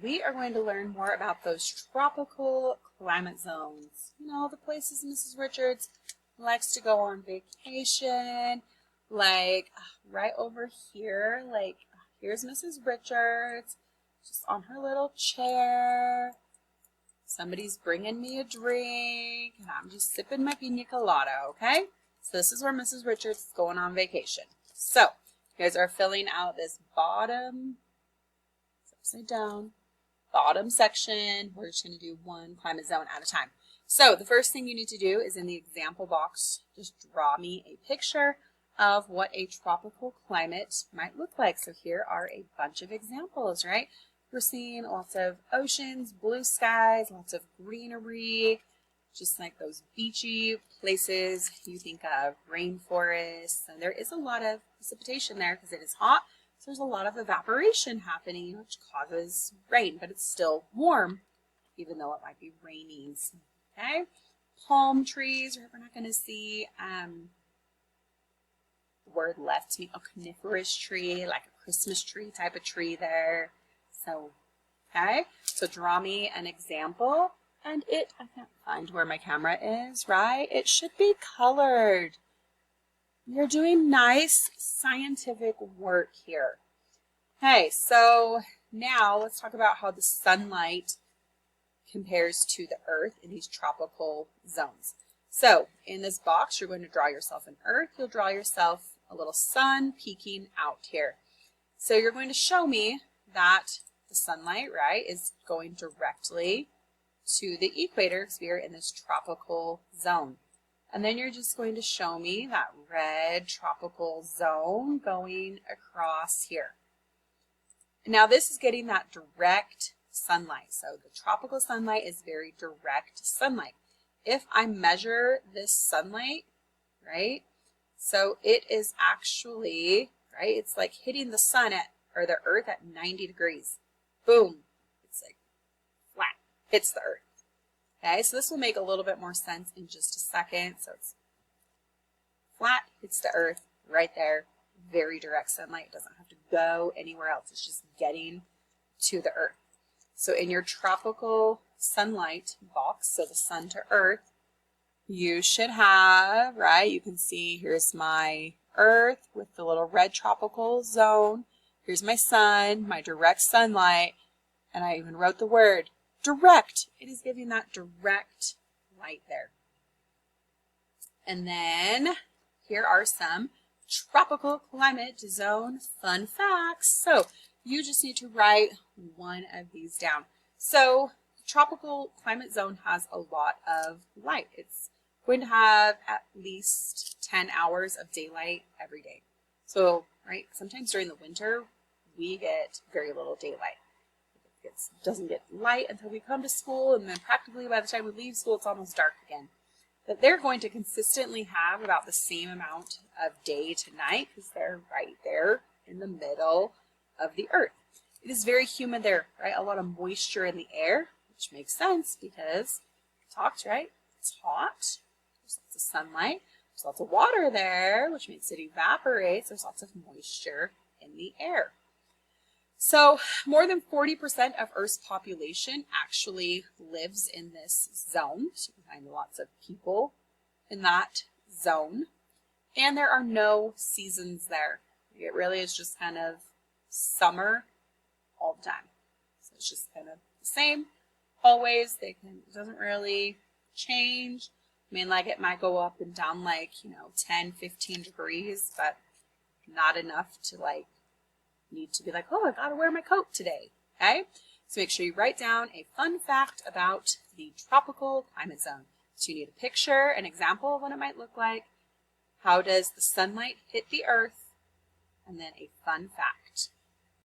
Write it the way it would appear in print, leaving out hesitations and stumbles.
we are going to learn more about those tropical climate zones. You know, the places Mrs. Richards likes to go on vacation, like right over here, like here's Mrs. Richards, just on her little chair. Somebody's bringing me a drink, and I'm just sipping my pina colada, okay? So this is where Mrs. Richards is going on vacation. So, you guys are filling out this bottom, upside down, bottom section. We're just going to do one climate zone at a time. So the first thing you need to do is in the example box, just draw me a picture of what a tropical climate might look like. So here are a bunch of examples, right? We're seeing lots of oceans, blue skies, lots of greenery, just like those beachy places you think of, rainforests. And there is a lot of precipitation there because it is hot. So there's a lot of evaporation happening, which causes rain, but it's still warm, even though it might be raining. Okay, palm trees, we're not going to see the word left me, a coniferous tree, like a Christmas tree type of tree there. So, okay, so draw me an example, and I can't find where my camera is, right? It should be colored. You're doing nice scientific work here. Okay, so now let's talk about how the sunlight compares to the earth in these tropical zones. So in this box, you're going to draw yourself an earth. You'll draw yourself a little sun peeking out here. So you're going to show me that the sunlight, right, is going directly to the equator because we are in this tropical zone. And then you're just going to show me that red tropical zone going across here. Now this is getting that direct sunlight. So the tropical sunlight is very direct sunlight. If I measure this sunlight, right, so it is actually, right, it's like hitting the sun or the earth at 90 degrees. Boom, it's like flat, hits the earth. Okay, so this will make a little bit more sense in just a second. So it's flat, hits the earth right there, very direct sunlight. It doesn't have to go anywhere else. It's just getting to the earth. So in your tropical sunlight box, so the sun to earth, you should have, right, you can see here's my earth with the little red tropical zone. Here's my sun, my direct sunlight, and I even wrote the word direct. It is giving that direct light there. And then here are some tropical climate zone fun facts. So you just need to write one of these down. So the tropical climate zone has a lot of light. It's going to have at least 10 hours of daylight every day. So, right, sometimes during the winter, we get very little daylight. It doesn't get light until we come to school, and then practically by the time we leave school, it's almost dark again. But they're going to consistently have about the same amount of day to night because they're right there in the middle of the earth. It is very humid there, right? A lot of moisture in the air, which makes sense because we talked, right? It's hot. There's lots of sunlight. There's lots of water there, which makes it evaporate. There's lots of moisture in the air. So more than 40% of Earth's population actually lives in this zone. So you can find lots of people in that zone. And there are no seasons there. It really is just kind of summer all the time. So it's just kind of the same always. It doesn't really change. I mean, like it might go up and down like, 10, 15 degrees, but not enough to like need to be like, oh, I gotta wear my coat today, okay? So make sure you write down a fun fact about the tropical climate zone. So you need a picture, an example of what it might look like, how does the sunlight hit the earth, and then a fun fact.